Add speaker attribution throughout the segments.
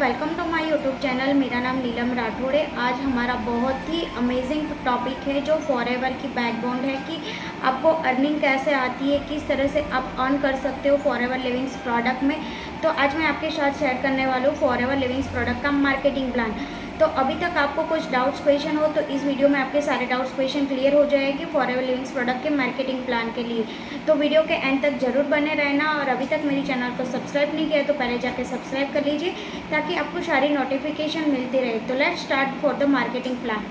Speaker 1: Welcome to my YouTube channel. मेरा नाम नीलम राठौड़ है। आज हमारा बहुत ही अमेजिंग टॉपिक है जो फॉरएवर की बैकबोन है कि आपको अर्निंग कैसे आती है, किस तरह से आप अर्न कर सकते हो फॉरएवर लिविंग्स प्रोडक्ट में। तो आज मैं आपके साथ शेयर करने वाली हूँ फॉरएवर लिविंग्स प्रोडक्ट का मार्केटिंग प्लान। तो अभी तक आपको कुछ डाउट्स क्वेश्चन हो तो इस वीडियो में आपके सारे डाउट्स क्वेश्चन क्लियर हो जाएगी फॉरएवर लिविंग्स प्रोडक्ट के मार्केटिंग प्लान के लिए। तो वीडियो के एंड तक जरूर बने रहना और अभी तक मेरी चैनल को सब्सक्राइब नहीं किया तो पहले जाके सब्सक्राइब कर लीजिए ताकि आपको सारी नोटिफिकेशन मिलती रहे। तो let's start for the marketing plan.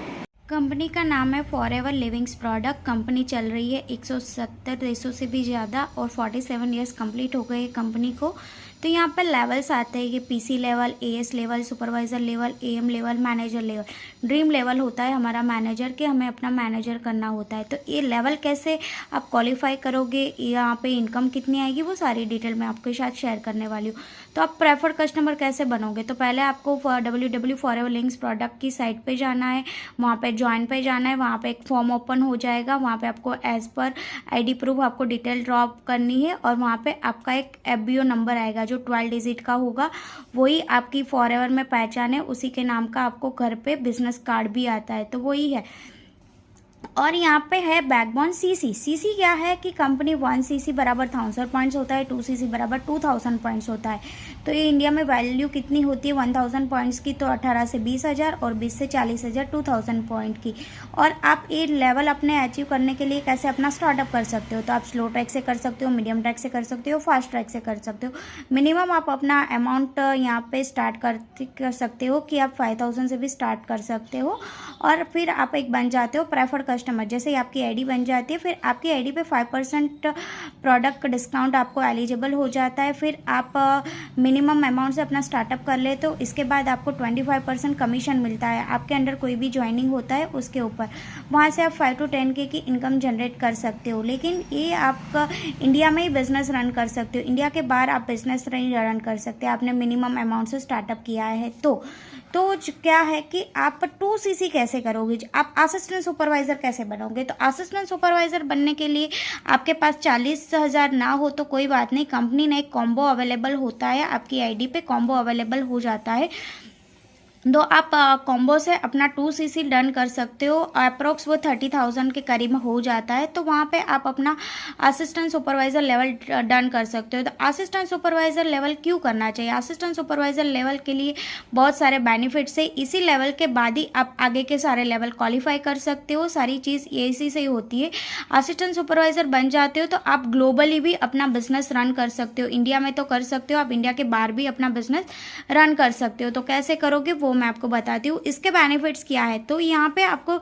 Speaker 1: Company का नाम है फॉरएवर लिविंग्स प्रोडक्ट। कंपनी चल रही है 170 देशों से भी ज़्यादा और 47 ईयर्स कंप्लीट हो गए कंपनी को। तो यहाँ पर लेवल्स आते हैं कि PC level, as level, supervisor level, am level, manager level. Dream level होता है हमारा मैनेजर के, हमें अपना मैनेजर करना होता है। तो ये लेवल कैसे आप क्वालिफाई करोगे, यहाँ पे इनकम कितनी आएगी, वो सारी डिटेल मैं आपके साथ शेयर करने वाली हूँ। तो आप प्रेफर्ड कस्टमर कैसे बनोगे, तो पहले आपको www फॉरएवर लिविंग्स प्रोडक्ट की साइट पे जाना है, वहाँ पे ज्वाइन पे जाना है, वहाँ पे एक फॉर्म ओपन हो जाएगा। वहाँ पे आपको एज पर आईडी प्रूफ आपको डिटेल ड्रॉप करनी है और वहाँ पे आपका एक एफबीओ नंबर आएगा जो 12 डिजिट का होगा, वही आपकी फॉरएवर में पहचान है। उसी के नाम का आपको घर पे बिजनेस कार्ड भी आता है, तो वही है। और यहाँ पे है बैकबोन सीसी। सीसी क्या है कि कंपनी 1 सीसी बराबर 1000 पॉइंट्स होता है, 2 सीसी बराबर 2000 पॉइंट्स होता है। तो ये इंडिया में वैल्यू कितनी होती है 1000 पॉइंट्स की, तो 18 से 20,000 और 20 से 40,000 2000 पॉइंट की। और आप ये लेवल अपने अचीव करने के लिए कैसे अपना स्टार्टअप कर सकते हो, तो आप स्लो ट्रैक से कर सकते हो, मीडियम ट्रैक से कर सकते हो, फास्ट ट्रैक से कर सकते हो। मिनिमम आप अपना अमाउंट यहाँ पे स्टार्ट कर सकते हो कि आप 5000 से भी स्टार्ट कर सकते हो। और फिर आप एक बन जाते हो प्रेफर्ड कस्टमर। जैसे ही आपकी आईडी बन जाती है, फिर आपकी आईडी पे 5% प्रोडक्ट डिस्काउंट आपको एलिजिबल हो जाता है। फिर आप मिनिमम अमाउंट से अपना स्टार्टअप कर ले तो इसके बाद आपको 25% कमीशन मिलता है। आपके अंडर कोई भी ज्वाइनिंग होता है उसके ऊपर, वहाँ से आप 5 to 10K की इनकम जनरेट कर सकते हो। लेकिन ये आपका इंडिया में ही बिजनेस रन कर सकते हो, इंडिया के बाहर आप बिजनेस नहीं रन कर सकते। आपने मिनिमम अमाउंट से स्टार्टअप किया है तो क्या है कि आप 2 सीसी कैसे करोगे, आप असिस्टेंट सुपरवाइज़र कैसे बनोगे। तो असिस्टेंट सुपरवाइज़र बनने के लिए आपके पास 40,000 ना हो तो कोई बात नहीं, कंपनी ने एक कॉम्बो अवेलेबल होता है, आपकी आईडी पे कॉम्बो अवेलेबल हो जाता है। तो आप कॉम्बो से अपना 2 सीसी डन कर सकते हो। अप्रोक्स वो 30,000 के करीब हो जाता है। तो वहाँ पे आप अपना असिस्टेंट सुपरवाइज़र लेवल डन कर सकते हो। तो असिस्टेंट सुपरवाइज़र लेवल क्यों करना चाहिए, असिस्टेंट सुपरवाइज़र लेवल के लिए बहुत सारे बेनिफिट्स है। इसी लेवल के बाद ही आप आगे के सारे लेवल क्वालिफाई कर सकते हो। सारी चीज़ इसी से ही होती है। असिस्टेंट सुपरवाइज़र बन जाते हो तो आप ग्लोबली भी अपना बिजनेस रन कर सकते हो। इंडिया में तो कर सकते हो, आप इंडिया के बाहर भी अपना बिजनेस रन कर सकते हो। तो कैसे करोगे वो मैं आपको बताती हूँ। इसके बेनिफिट्स क्या है, तो यहाँ पे आपको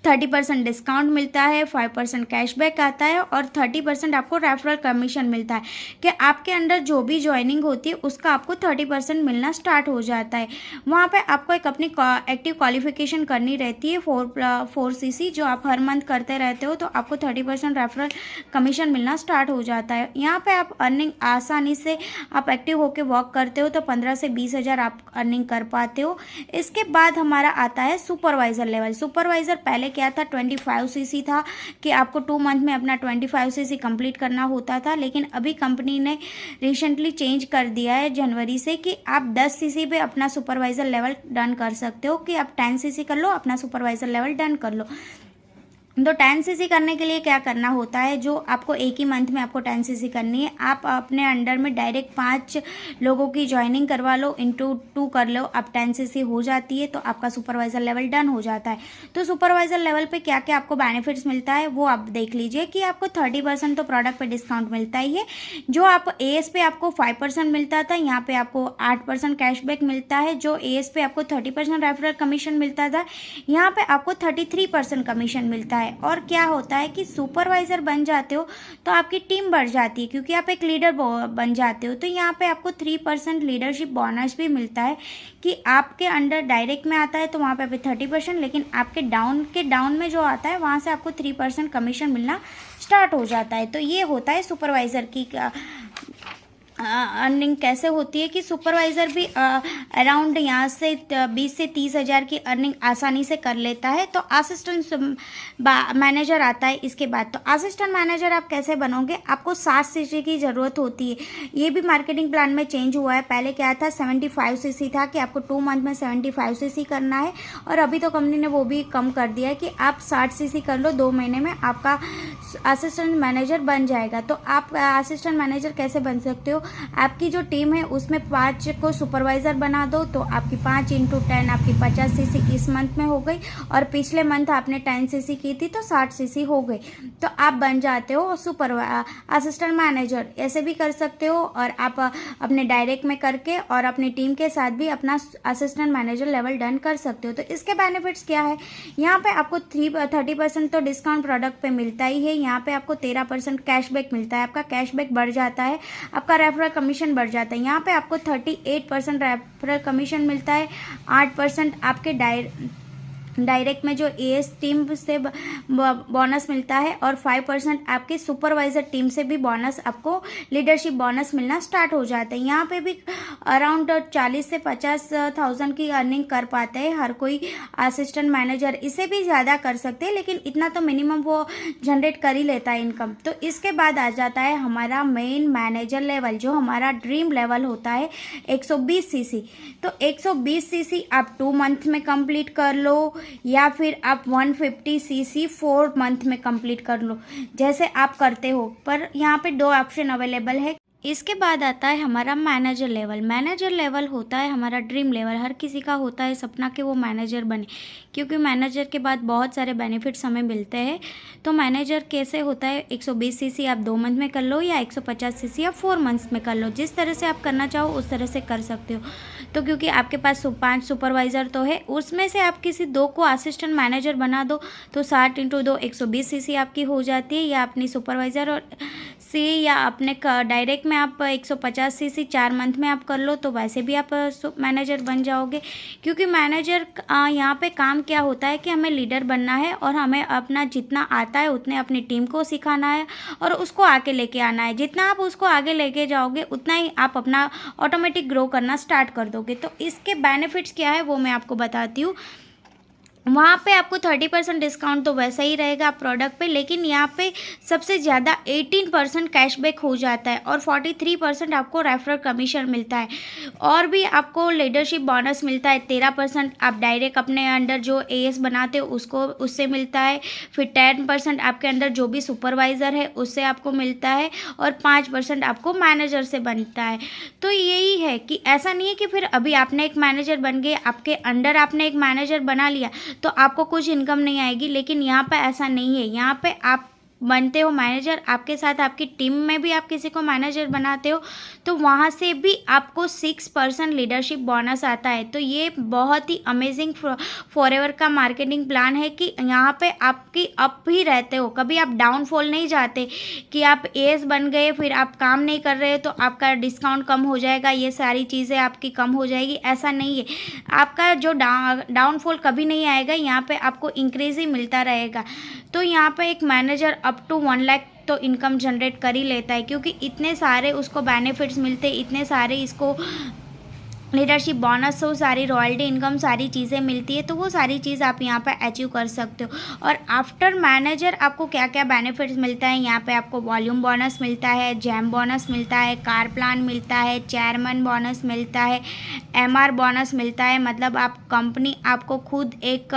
Speaker 1: 30% डिस्काउंट मिलता है, 5% कैशबैक आता है और 30% आपको रेफरल कमीशन मिलता है कि आपके अंदर जो भी ज्वाइनिंग होती है उसका आपको 30% मिलना स्टार्ट हो जाता है। वहाँ पे आपको एक अपनी एक्टिव क्वालिफिकेशन करनी रहती है 4 सीसी, जो आप हर मंथ करते रहते हो तो आपको 30% रेफरल कमीशन मिलना स्टार्ट हो जाता है। यहाँ पे आप अर्निंग आसानी से आप एक्टिव होकर वर्क करते हो तो 15 से 20,000 आप अर्निंग कर पाते हो। इसके बाद हमारा आता है सुपरवाइज़र लेवल। सुपरवाइज़र पहले क्या था, 25 सीसी था कि आपको 2 मंथ में अपना 25 सीसी कंप्लीट करना होता था। लेकिन अभी कंपनी ने रिसेंटली चेंज कर दिया है जनवरी से कि आप 10 सीसी पे अपना सुपरवाइज़र लेवल डन कर सकते हो, कि आप 10 सीसी कर लो, अपना सुपरवाइज़र लेवल डन कर लो। तो 10 सीसी करने के लिए क्या करना होता है, जो आपको एक ही मंथ में आपको 10 सीसी करनी है। आप अपने अंडर में डायरेक्ट 5 लोगों की ज्वाइनिंग करवा लो, इंटू 2 कर लो, आप 10 सीसी हो जाती है तो आपका सुपरवाइज़र लेवल डन हो जाता है। तो सुपरवाइज़र लेवल पे क्या क्या आपको बेनिफिट्स मिलता है वो आप देख लीजिए कि आपको 30% तो प्रोडक्ट पे डिस्काउंट मिलता ही है। जो आप एएस पे आपको 5% मिलता था, यहाँ पे आपको 8% कैशबैक मिलता है। जो एएस पे आपको 30% रेफरल कमीशन मिलता था, यहाँ पे आपको 33% कमीशन मिलता है। और क्या होता है कि सुपरवाइज़र बन जाते हो तो आपकी टीम बढ़ जाती है क्योंकि आप एक लीडर बन जाते हो। तो यहाँ पे आपको 3% लीडरशिप बोनस भी मिलता है कि आपके अंडर डायरेक्ट में आता है तो वहाँ पे 30%, लेकिन आपके डाउन में जो आता है वहाँ से आपको 3% कमीशन मिलना स्टार्ट हो जाता है। तो ये होता है सुपरवाइज़र की अर्निंग कैसे होती है कि सुपरवाइज़र भी अराउंड यहाँ से 20 से 30 हज़ार की अर्निंग आसानी से कर लेता है। तो असिस्टेंट मैनेजर आता है इसके बाद। तो असिस्टेंट मैनेजर आप कैसे बनोगे, आपको 60 सीसी की ज़रूरत होती है। ये भी मार्केटिंग प्लान में चेंज हुआ है। पहले क्या था 75 सीसी था कि आपको 2 मंथ में 75 सीसी करना है, और अभी तो कंपनी ने वो भी कम कर दिया है कि आप 60 सीसी कर लो, 2 महीने में आपका असिस्टेंट मैनेजर बन जाएगा। तो आप असिस्टेंट मैनेजर कैसे बन सकते हो, आपकी जो टीम है उसमें 5 को सुपरवाइज़र बना दो, तो आपकी 5 × 10 आपकी 50 सीसी इस मंथ में हो गई, और पिछले मंथ आपने 10 सीसी की थी तो 60 सीसी हो गई। तो आप बन जाते हो असिस्टेंट मैनेजर। ऐसे भी कर सकते हो, और आप अपने डायरेक्ट में करके और अपनी टीम के साथ भी अपना असिस्टेंट मैनेजर लेवल डन कर सकते हो। तो इसके बेनिफिट्स क्या है, यहाँ पे आपको 30% तो डिस्काउंट प्रोडक्ट पे मिलता ही है। यहाँ पे आपको 13% कैशबैक मिलता है, आपका कैशबैक बढ़ जाता है, आपका रेफरल कमीशन बढ़ जाता है। यहाँ पे आपको 38% रेफरल कमीशन मिलता है, 8% आपके डायरेक्ट में जो एएस टीम से बोनस मिलता है, और 5% आपके सुपरवाइज़र टीम से भी बोनस, आपको लीडरशिप बोनस मिलना स्टार्ट हो जाता है। यहाँ पे भी अराउंड 40 से 50,000 की अर्निंग कर पाते हैं हर कोई असिस्टेंट मैनेजर। इससे भी ज़्यादा कर सकते हैं, लेकिन इतना तो मिनिमम वो जनरेट कर ही लेता है इनकम। तो इसके बाद आ जाता है हमारा मेन मैनेजर लेवल, जो हमारा ड्रीम लेवल होता है 120 सीसी। तो 120 सीसी आप 2 मंथ में कंप्लीट कर लो, या फिर आप 150 सीसी 4 मंथ में कंप्लीट कर लो, जैसे आप करते हो। पर यहाँ पे 2 ऑप्शन अवेलेबल है। इसके बाद आता है हमारा मैनेजर लेवल। मैनेजर लेवल होता है हमारा ड्रीम लेवल। हर किसी का होता है सपना कि वो मैनेजर बने, क्योंकि मैनेजर के बाद बहुत सारे बेनिफिट्स हमें मिलते हैं। तो मैनेजर कैसे होता है, 120 सीसी आप 2 मंथ में कर लो, या 150 सीसी आप 4 मंथ्स में कर लो। जिस तरह से आप करना चाहो उस तरह से कर सकते हो। तो क्योंकि आपके पास 5 सुपरवाइज़र तो है, उसमें से आप किसी 2 को असिस्टेंट मैनेजर बना दो, तो 60 × 2 120 सीसी आपकी हो जाती है। या अपनी सुपरवाइज़र और या अपने डायरेक्ट में आप 150 सीसी 4 मंथ में आप कर लो, तो वैसे भी आप मैनेजर बन जाओगे। क्योंकि मैनेजर यहाँ पे काम क्या होता है कि हमें लीडर बनना है, और हमें अपना जितना आता है उतने अपनी टीम को सिखाना है, और उसको आगे लेके आना है। जितना आप उसको आगे लेके जाओगे उतना ही आप अपना ऑटोमेटिक ग्रो करना स्टार्ट कर दोगे। तो इसके बेनिफिट्स क्या है वो मैं आपको बताती हूँ। वहाँ पे आपको 30% डिस्काउंट तो वैसा ही रहेगा प्रोडक्ट पे, लेकिन यहाँ पे सबसे ज़्यादा 18% कैशबैक हो जाता है, और 43% आपको रेफरल कमीशन मिलता है, और भी आपको लीडरशिप बोनस मिलता है। 13% आप डायरेक्ट अपने अंडर जो एएस बनाते हो उससे मिलता है। फिर 10% आपके अंदर जो भी सुपरवाइज़र है उससे आपको मिलता है, और 5% आपको मैनेजर से बनता है। तो यही है कि ऐसा नहीं है कि फिर अभी आपने एक मैनेजर बन गए, आपके अंडर आपने एक मैनेजर बना लिया तो आपको कुछ इनकम नहीं आएगी, लेकिन यहाँ पे ऐसा नहीं है। यहाँ पे आप बनते हो मैनेजर, आपके साथ आपकी टीम में भी आप किसी को मैनेजर बनाते हो, तो वहाँ से भी आपको 6% लीडरशिप बोनस आता है। तो ये बहुत ही अमेजिंग फॉरएवर का मार्केटिंग प्लान है कि यहाँ पे आपकी अप ही रहते हो, कभी आप डाउनफॉल नहीं जाते कि आप एएस बन गए फिर आप काम नहीं कर रहे हो तो आपका डिस्काउंट कम हो जाएगा, ये सारी चीज़ें आपकी कम हो जाएगी, ऐसा नहीं है। आपका जो डाउनफॉल कभी नहीं आएगा, यहाँ पे आपको इंक्रीज ही मिलता रहेगा। तो यहाँ पे एक मैनेजर अप टू 1 लाख तो इनकम जनरेट कर ही लेता है, क्योंकि इतने सारे उसको बेनिफिट्स मिलते, इतने सारे इसको लीडरशिप बोनस हो, सारी रॉयल्टी इनकम सारी चीज़ें मिलती है। तो वो सारी चीज़ आप यहाँ पे अचीव कर सकते हो। और आफ्टर मैनेजर आपको क्या क्या बेनिफिट्स मिलता है, यहाँ पे आपको वॉल्यूम बोनस मिलता है, जैम बोनस मिलता है, कार प्लान मिलता है, चेयरमैन बोनस मिलता है, एमआर बोनस मिलता है। मतलब आप कंपनी आपको खुद एक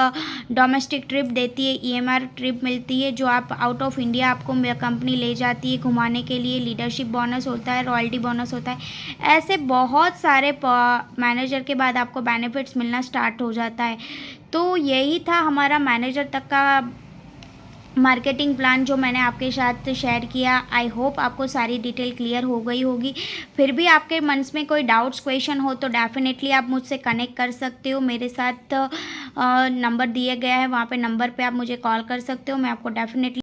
Speaker 1: डोमेस्टिक ट्रिप देती है, ईएमआर ट्रिप मिलती है, जो आप आउट ऑफ इंडिया आपको कंपनी ले जाती है घुमाने के लिए। लीडरशिप बोनस होता है, रॉयल्टी बोनस होता है। ऐसे बहुत सारे मैनेजर के बाद आपको बेनिफिट्स मिलना स्टार्ट हो जाता है। तो यही था हमारा मैनेजर तक का मार्केटिंग प्लान जो मैंने आपके साथ शेयर किया। आई होप आपको सारी डिटेल क्लियर हो गई होगी। फिर भी आपके मन में कोई डाउट्स क्वेश्चन हो तो डेफिनेटली आप मुझसे कनेक्ट कर सकते हो। मेरे साथ नंबर दिए गया है, वहाँ पे नंबर पे आप मुझे कॉल कर सकते हो, मैं आपको डेफिनेटली